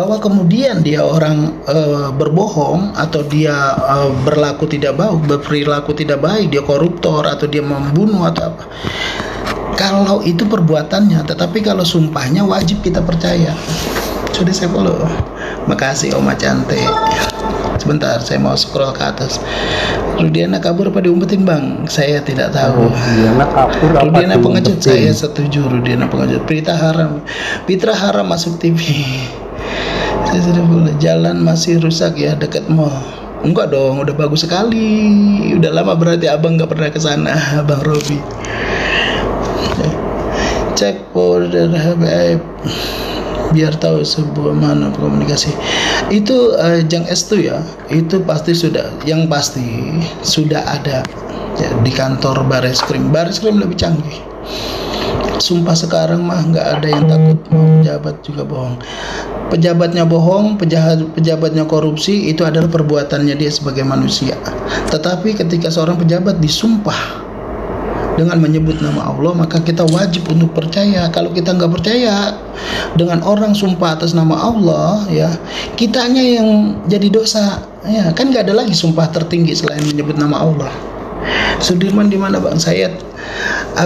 bahwa kemudian dia orang berbohong atau dia berperilaku tidak baik, dia koruptor atau dia membunuh atau apa. Kalau itu perbuatannya, tetapi kalau sumpahnya wajib kita percaya. Sudah saya follow. Makasih Oma cantik. Sebentar, saya mau scroll ke atas. Rudiana kabur apa diumpetin bang? Saya tidak tahu. Rudiana kabur apa Rudiana pengecut, diumpetin? saya setuju. Rudiana pengecut. Pitra haram masuk TV. Saya sudah boleh. Jalan masih rusak ya dekat mall. Enggak dong, udah bagus sekali. Udah lama berarti abang nggak pernah ke sana, Bang Robi. Cek folder HBIP biar tahu sebuah mana komunikasi itu. Jang S2 ya, itu pasti sudah, yang pasti sudah ada ya, di kantor Bareskrim lebih canggih. Sumpah sekarang mah nggak ada yang takut, mau pejabat juga bohong, pejabatnya bohong, pejabatnya korupsi, itu adalah perbuatannya dia sebagai manusia. Tetapi ketika seorang pejabat disumpah dengan menyebut nama Allah, maka kita wajib untuk percaya. Kalau kita nggak percaya dengan orang sumpah atas nama Allah, ya kitanya yang jadi dosa. Ya kan nggak ada lagi sumpah tertinggi selain menyebut nama Allah. Sudirman di mana bang?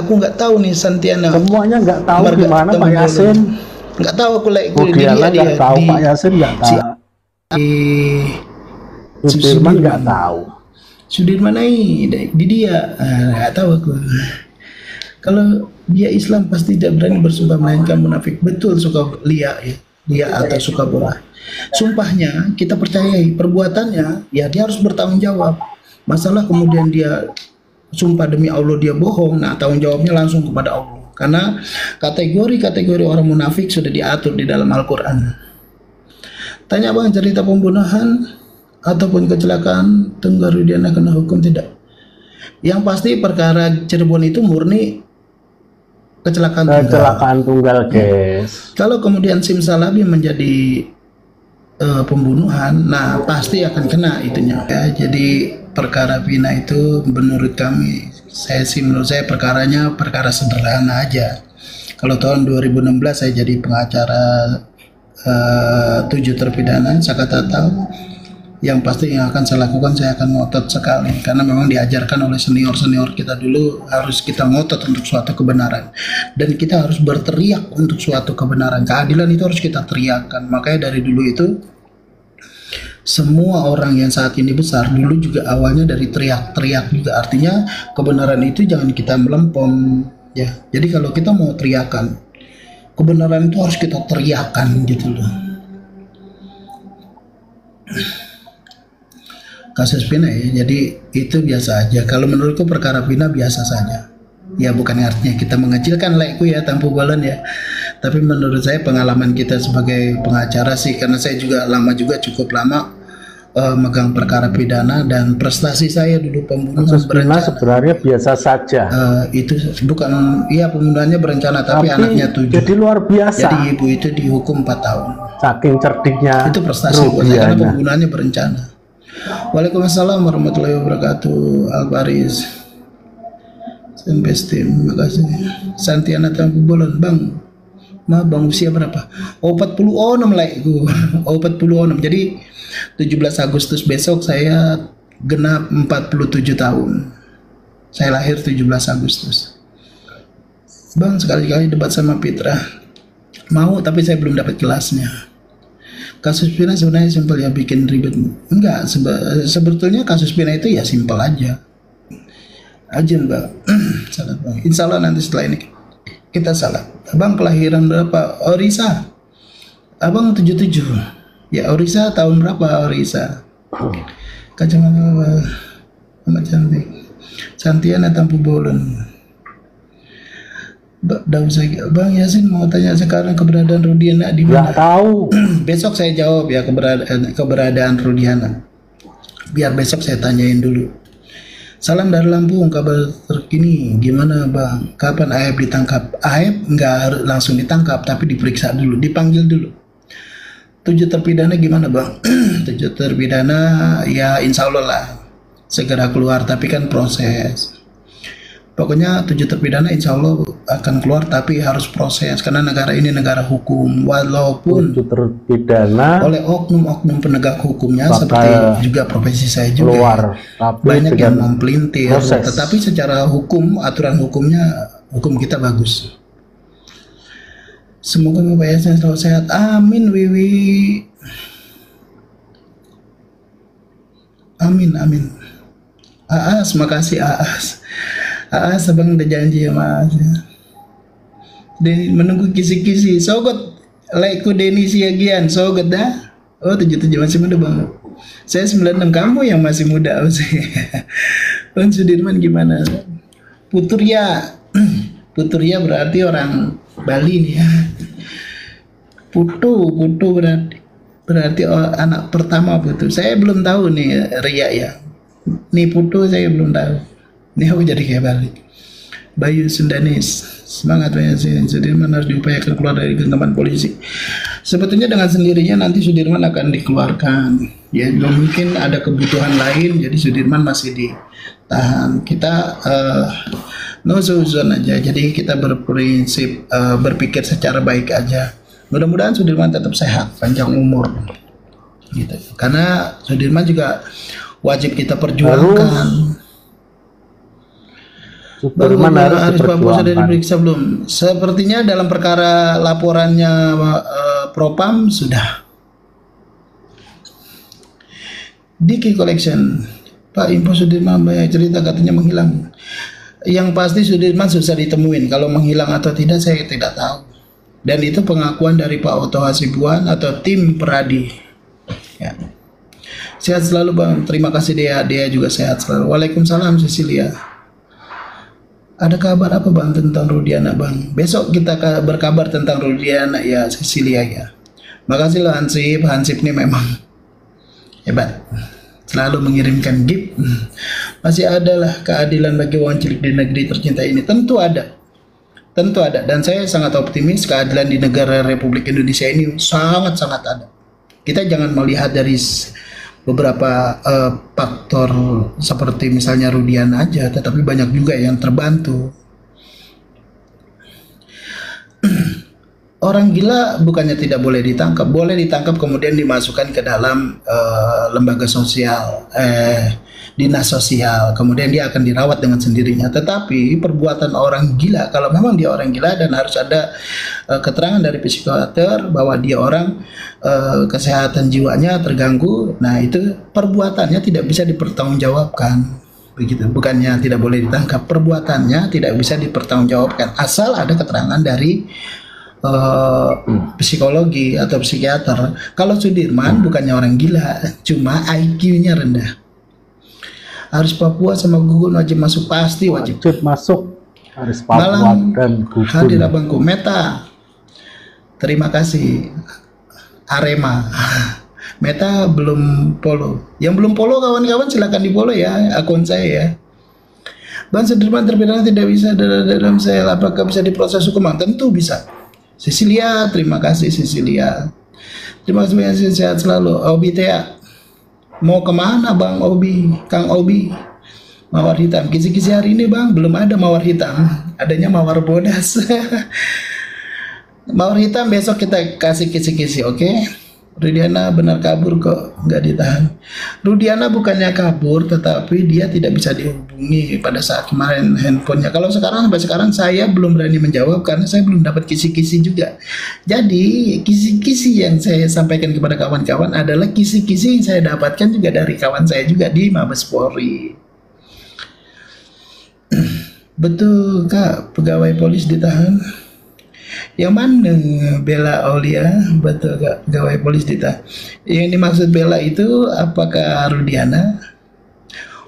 Aku nggak tahu nih Santiana. Semuanya nggak tahu di mana Pak Yasin. Nggak tahu aku lagi dia nggak tahu, Pak Yasin nggak tahu. Sudirman nggak tahu. Sudirman di dia, nggak tahu aku. Kalau dia Islam pasti tidak berani bersumpah melainkan munafik. Betul, suka lia ya, lia atau suka bola. Sumpahnya kita percayai, perbuatannya ya dia harus bertanggung jawab. Masalah kemudian dia sumpah demi Allah dia bohong, nah tanggung jawabnya langsung kepada Allah. Karena kategori orang munafik sudah diatur di dalam Al-Quran. Tanya bang, cerita pembunuhan ataupun kecelakaan Tunggal Rudiana kena hukum tidak? Yang pasti perkara Cirebon itu murni kecelakaan tunggal, guys. Kalau kemudian simsalabim menjadi pembunuhan, nah pasti akan kena itunya. Ya, jadi perkara pina itu menurut saya perkaranya perkara sederhana aja. Kalau tahun 2016 saya jadi pengacara 7 terpidana, saya kata tahu. Yang pasti yang akan saya lakukan, saya akan ngotot sekali, karena memang diajarkan oleh senior kita dulu harus kita ngotot untuk suatu kebenaran, dan kita harus berteriak untuk suatu kebenaran. Keadilan itu harus kita teriakkan. Makanya dari dulu itu semua orang yang saat ini besar dulu juga awalnya dari teriak-teriak juga. Artinya kebenaran itu jangan kita melempem ya. Jadi kalau kita mau teriakan kebenaran itu harus kita teriakan gitu loh. Kasus Pina ya, jadi itu biasa aja. Kalau menurutku perkara Pina biasa saja. Ya bukan artinya kita mengecilkan laiku ya, Tampu Bolan ya. Tapi menurut saya pengalaman kita sebagai pengacara sih, karena saya juga cukup lama megang perkara pidana, dan prestasi saya dulu pembunuhan berencana sebenarnya biasa saja. Itu bukan, iya pembunuhannya berencana tapi anaknya 7. Jadi luar biasa. Jadi ibu itu dihukum 4 tahun. Saking cerdiknya. Itu prestasi buat saya karena pembunuhannya berencana. Waalaikumsalam warahmatullahi wabarakatuh. Albaris Sembestim, makasih. Santiana Tampu Bolan, bang. Nah bang usia berapa? 46 lah itu. 46. Jadi 17 Agustus besok saya genap 47 tahun. Saya lahir 17 Agustus. Bang sekali-kali debat sama Pitra. Mau, tapi saya belum dapat kelasnya. Kasus Pina sebenarnya simpel ya, bikin ribet. Enggak, sebetulnya kasus Pina itu ya simpel aja. Ajen bang. Salat bang. Insya Allah nanti setelah ini kita salat. Abang kelahiran berapa? Orisa. Abang 77. Ya Orisa tahun berapa Orisa? Kacamata apa? Amat cantik. Santiana Tampu Bolan. Bang Yasin mau tanya sekarang keberadaan Rudiana di mana? Nggak tahu. Besok saya jawab ya keberadaan Rudiana. Biar besok saya tanyain dulu. Salam dari Lampung, kabar terkini gimana bang? Kapan Aib ditangkap? Aib nggak langsung ditangkap, tapi diperiksa dulu, dipanggil dulu. 7 terpidana gimana bang? 7 terpidana ya insya Allah lah segera keluar, tapi kan proses. Pokoknya 7 terpidana insya Allah akan keluar, tapi harus proses karena negara ini negara hukum. Walaupun 7 terpidana oleh oknum-oknum penegak hukumnya bakal seperti juga profesi saya juga keluar, tapi banyak yang dengan mempelintir, proses. tetapi secara hukum, aturan hukumnya, hukum kita bagus. Semoga Bapak Yasin selalu sehat. Amin Wiwi. Amin amin. Aas, makasih Aas. Aas abang udah janji ya Mas. Deni menunggu kisi-kisi. Sogot laiku Deni Siagian. Sogot dah. Oh 77 masih muda bang. Saya 96, kamu yang masih muda sih. Bang Sudirman gimana? Puturya. Puturya berarti orang Bali nih ya. Putu berarti anak pertama Putu. Saya belum tahu nih Ria ya. Nih Putu saya belum tahu. Nih aku jadi kayak balik. Bayu Sundanis, semangat Bayu Sudirman harus diupayakan keluar dari genggaman polisi. Sebetulnya dengan sendirinya nanti Sudirman akan dikeluarkan. Ya mungkin ada kebutuhan lain, jadi Sudirman masih ditahan. Kita no suzon aja. Jadi kita berprinsip berpikir secara baik aja. Mudah-mudahan Sudirman tetap sehat, panjang umur. Gitu. Karena Sudirman juga wajib kita perjuangkan. Sudirman harus Papua sudah diperjuangkan. diperiksa belum? Sepertinya dalam perkara laporannya Propam sudah. Diki Collection, Pak info Sudirman banyak cerita katanya menghilang. Yang pasti Sudirman susah ditemuin. Kalau menghilang atau tidak saya tidak tahu. Dan itu pengakuan dari Pak Oto Hasibuan atau tim Peradi. Ya. Sehat selalu Bang. Terima kasih Dea juga sehat selalu. Waalaikumsalam Cecilia. Ada kabar apa Bang tentang Rudiana Bang? Besok kita berkabar tentang Rudiana ya Cecilia ya. Makasih loh Hansip. Hansip ini memang hebat. Selalu mengirimkan gift. Masih ada lah keadilan bagi wong cilik di negeri tercinta ini. Tentu ada. Tentu ada. Dan saya sangat optimis keadilan di negara Republik Indonesia ini sangat-sangat ada. Kita jangan melihat dari beberapa faktor seperti misalnya Rudiana aja, tetapi banyak juga yang terbantu. Orang gila bukannya tidak boleh ditangkap, boleh ditangkap kemudian dimasukkan ke dalam lembaga sosial, dinas sosial, kemudian dia akan dirawat dengan sendirinya. Tetapi perbuatan orang gila, kalau memang dia orang gila dan harus ada keterangan dari psikiater bahwa dia orang kesehatan jiwanya terganggu, nah itu perbuatannya tidak bisa dipertanggungjawabkan. Begitu, bukannya tidak boleh ditangkap, perbuatannya tidak bisa dipertanggungjawabkan asal ada keterangan dari psikologi atau psikiater. Kalau Sudirman bukannya orang gila, cuma IQ-nya rendah. Harus Papua sama Gugun wajib masuk, pasti wajib. Wajib masuk, harus Papua Malam dan Gugun. hadir abangku. Meta, terima kasih. Arema, Meta belum follow. Yang belum follow kawan-kawan silakan di follow ya akun saya ya. Bang Sudirman terpidana tidak bisa dalam sel, apakah bisa diproses hukum? Tentu bisa. Cecilia, terima kasih Cecilia. Terima kasih banyak, sehat selalu. Obi Tea, mau kemana Bang Obi? Kang Obi, mawar hitam. Kisi-kisi hari ini Bang belum ada mawar hitam, adanya mawar bodas. Mawar hitam besok kita kasih kisi-kisi, oke? Rudiana benar kabur kok, nggak ditahan. Rudiana bukannya kabur, tetapi dia tidak bisa dihubungi pada saat kemarin handphonenya. Kalau sekarang, sampai sekarang saya belum berani menjawab karena saya belum dapat kisi-kisi juga. Jadi kisi-kisi yang saya sampaikan kepada kawan-kawan adalah kisi-kisi yang saya dapatkan juga dari kawan saya juga di Mabes Polri. Betul Kak, pegawai polis ditahan. Yang mana Bella Aulia? Betul Kak, pegawai polis ditahan. Yang dimaksud Bella itu apakah Rudiana?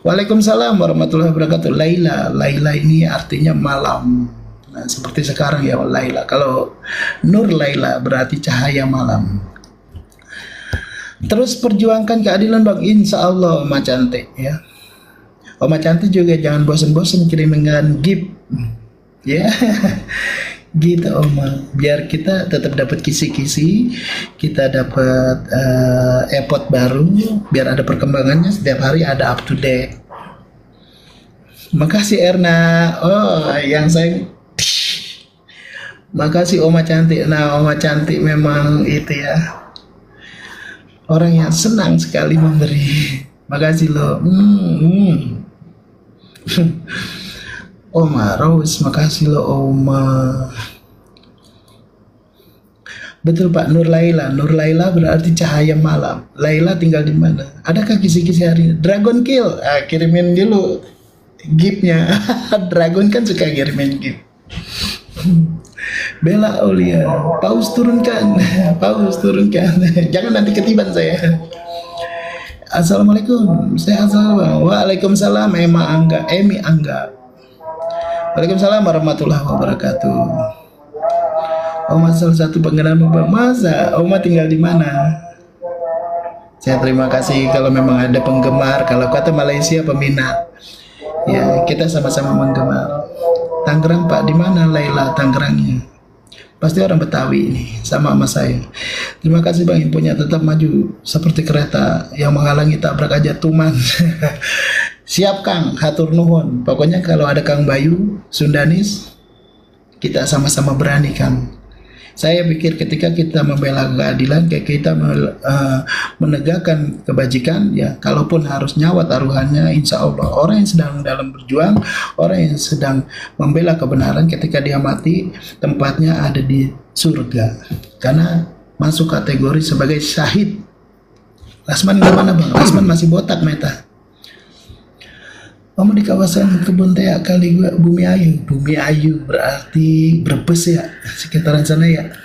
Waalaikumsalam warahmatullahi wabarakatuh. Laila, Laila ini artinya malam. Nah, seperti sekarang ya Laila. Kalau Nur Laila berarti cahaya malam. Terus perjuangkan keadilan Bang, insya Allah Oma Cantik ya. Oma Cantik juga jangan bosan-bosan kirimkan gift ya. Gitu Oma, biar kita tetap dapat kisi-kisi, kita dapat e-pot baru, biar ada perkembangannya setiap hari, ada up to date. Makasih Erna. Oh, yang saya makasih Oma cantik. Nah, Oma cantik memang itu ya. Orang yang senang sekali memberi. Makasih loh. Oma Rose, makasih loh Oma. Betul Pak, Nur Laila. Nur Laila berarti cahaya malam. Laila tinggal di mana? Adakah kisi-kisi hari ini? Dragon Kill. Kirimin dulu gift-nya. Dragon kan suka kirimin gift. Bella Aulia, paus turunkan. Paus turunkan. Jangan nanti ketiban saya. Assalamualaikum. Saya assalamualaikum. Waalaikumsalam. Emi Angga. Waalaikumsalam warahmatullahi wabarakatuh. Oma salah satu penggemar Bapak. Masa Oma tinggal di mana? Saya terima kasih kalau memang ada penggemar. Kalau kata Malaysia peminat. Ya, kita sama-sama menggemar. Tangerang Pak, di mana Laila Tangerangnya? Pasti orang Betawi ini, sama saya. Terima kasih Bang, infonya tetap maju seperti kereta yang menghalangi tabrak aja tuman. Siap Kang, hatur nuhun. Pokoknya kalau ada Kang Bayu, Sundanis, kita sama-sama berani Kang. Saya pikir ketika kita membela keadilan, kayak kita menegakkan kebajikan, ya kalaupun harus nyawa taruhannya, insya Allah orang yang sedang dalam berjuang, orang yang sedang membela kebenaran, ketika dia mati tempatnya ada di surga, karena masuk kategori sebagai syahid. Lasman gimana Bang? Lasman masih botak meta. Kamu di kawasan kebun teh kali gua Bumi Ayu. Bumi Ayu berarti Brebes ya, sekitaran sana ya.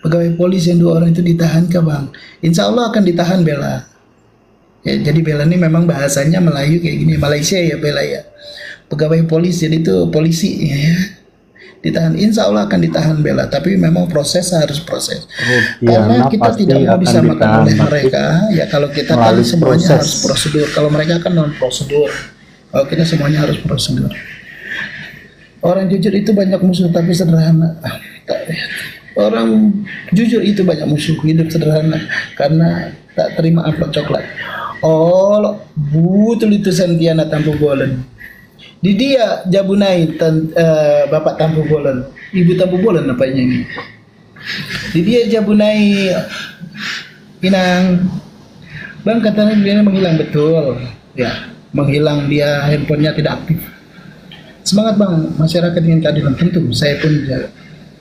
Pegawai polisi yang 2 orang itu ditahan ke Bang. Insya Allah akan ditahan Bella. Ya, jadi Bella ini memang bahasanya Melayu kayak gini, Malaysia ya Bella ya. Pegawai polisi, jadi itu polisi ya. Ditahan, insya Allah akan ditahan Bella. Tapi memang proses harus proses. Karena kita tidak mau disamakan oleh mereka. Ya kalau kita kan semuanya harus prosedur. Kalau mereka kan non prosedur. Kalau kita semuanya harus prosedur. Orang jujur itu banyak musuh tapi sederhana. Orang jujur itu banyak musuh, hidup sederhana karena tak terima amplop coklat. Oh, betul itu Santiana Tampu Bolen. Di dia Jabunai Bapak Tampu Bolen, Ibu Tampu Bolen apanya ini? Di dia Jabunai Pinang. Bang katanya dia menghilang betul. Ya. Menghilang, dia handphonenya tidak aktif. Semangat Bang, masyarakat ingin keadilan. Tentu saya pun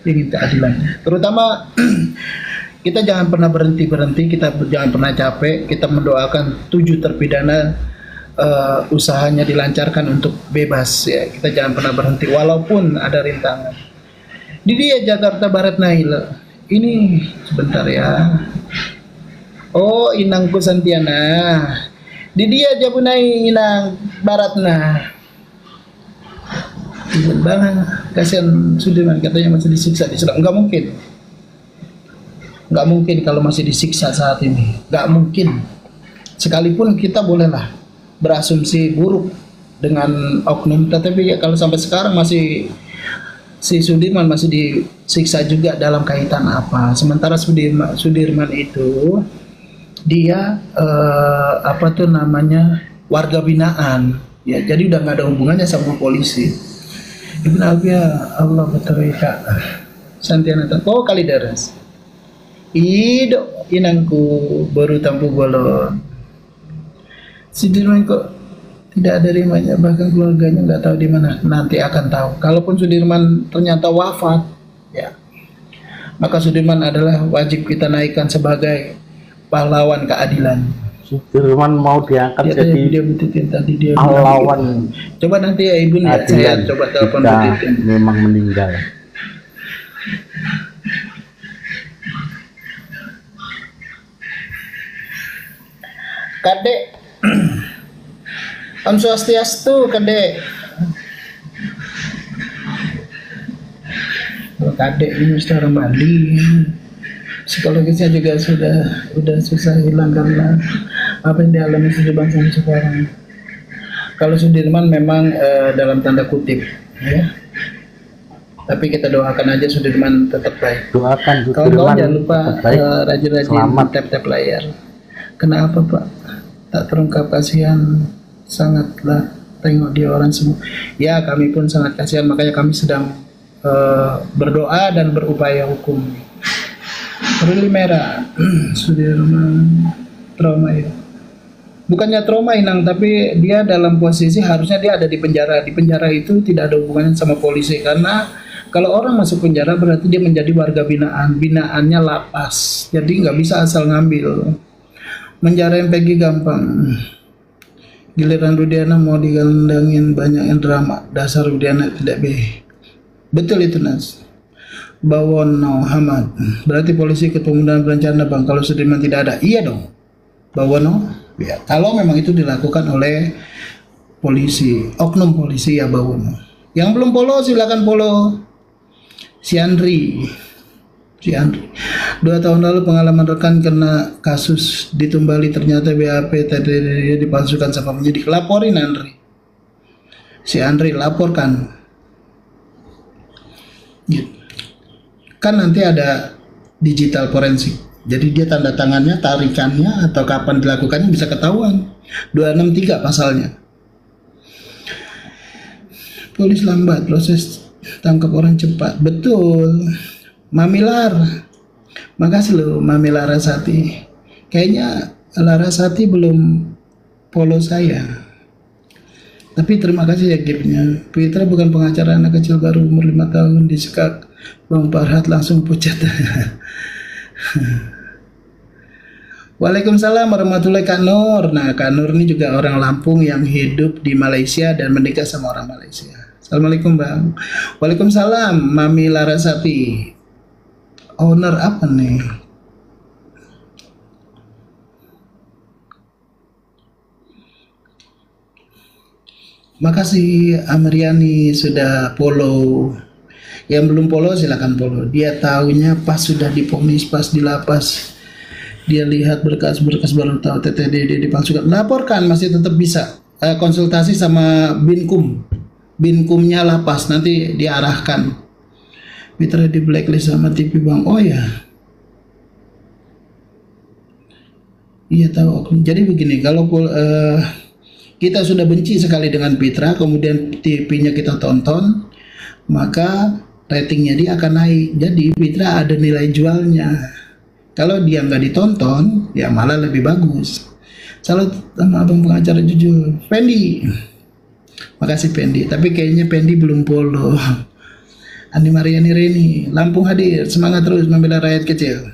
ingin keadilan. Terutama kita jangan pernah berhenti, kita jangan pernah capek. Kita mendoakan 7 terpidana usahanya dilancarkan untuk bebas ya. Kita jangan pernah berhenti walaupun ada rintangan. Di dia Jakarta Barat Nail. Ini sebentar ya. Oh, Inangku Santiana. Di dia Jabunai Inang Baratna. Bang, kasihan Sudirman katanya masih disiksa di Serang. Enggak mungkin kalau masih disiksa saat ini. Enggak mungkin. Sekalipun kita bolehlah berasumsi buruk dengan oknum, tetapi ya kalau sampai sekarang masih si Sudirman masih disiksa juga dalam kaitan apa? Sementara Sudirman itu dia warga binaan ya, jadi udah nggak ada hubungannya sama polisi. Ibn Alfia Allah beterika Santiana Kalideres Ido Inangku baru Tampu Bolon. Sudirman kok tidak ada rimanya, bahkan keluarganya nggak tahu di mana. Nanti akan tahu. Kalaupun Sudirman ternyata wafat ya, maka Sudirman adalah wajib kita naikkan sebagai pahlawan keadilan. Sudirman mau diangkat jadi dia pahlawan. Coba nanti ya Ibu ya, saya coba telepon Bu. Memang meninggal. Kadek Om Swastiastu Kadek. Kadek ini sekarang Bali. Psikologisnya juga sudah susah hilang karena apa yang dialami Sudirman sampai sekarang. Kalau Sudirman memang dalam tanda kutip ya, tapi kita doakan aja Sudirman tetap baik. Doakan Sudirman. Kawan-kawan jangan lupa rajin-rajin tap-tap layar. Kenapa Pak? Tak terungkap kasihan sangatlah tengok dia orang semua. Ya kami pun sangat kasihan, makanya kami sedang berdoa dan berupaya hukum. Ruli merah sudah trauma ya. Bukannya trauma Inang, tapi dia dalam posisi harusnya dia ada di penjara. Di penjara itu tidak ada hubungannya sama polisi, karena kalau orang masuk penjara berarti dia menjadi warga binaan. Binaannya lapas, jadi nggak bisa asal ngambil. Menjarain Peggy gampang. Giliran Rudiana mau digandangin banyak yang drama. Dasar Rudiana tidak be. Betul itu Nas. Bawono Hamad. Berarti polisi ikut pembunuhan berencana bang. Kalau Sudirman tidak ada, iya dong. Bawono. Ya, kalau memang itu dilakukan oleh polisi, oknum polisi ya Bawono. Yang belum follow silakan follow. Si Andri. 2 tahun lalu pengalaman rekan kena kasus ditumbali, ternyata BAP tadi dipalsukan sama penyidik. Laporin Andri. Si Andri laporkan. Kan nanti ada digital forensik. Jadi dia tanda tangannya, tarikannya atau kapan dilakukannya bisa ketahuan. 263 pasalnya. Polis lambat, proses tangkap orang cepat. Betul. Mamilar. Makasih loh Mami Larasati. Kayaknya Larasati belum follow saya. Tapi terima kasih ya giftnya. Fitra bukan pengacara anak kecil baru umur 5 tahun disekak Bang Farhat langsung pucat. Waalaikumsalam warahmatullahi Kak Nur. Nah Kak Nur ini juga orang Lampung yang hidup di Malaysia dan menikah sama orang Malaysia. Assalamualaikum Bang. Waalaikumsalam Mami Larasati. Owner apa nih? Makasih Amriani sudah follow. Yang belum follow silakan follow. Dia taunya pas sudah diponis, pas di lapas. Dia lihat berkas-berkas baru tahu TTDD dipalsukan. Laporkan, masih tetap bisa. Konsultasi sama Binkum. Binkumnya lapas nanti diarahkan. Mitra di blacklist sama TV Bang. Oh ya. Iya tahu. Jadi begini, kalau kita sudah benci sekali dengan Fitra, kemudian TV-nya kita tonton, maka ratingnya dia akan naik. Jadi Fitra ada nilai jualnya. Kalau dia nggak ditonton, ya malah lebih bagus. Salut sama abang pengacara jujur, Pendi. Makasih Pendi, tapi kayaknya Pendi belum follow. Andi Mariani Reni, Lampung hadir, semangat terus membela rakyat kecil.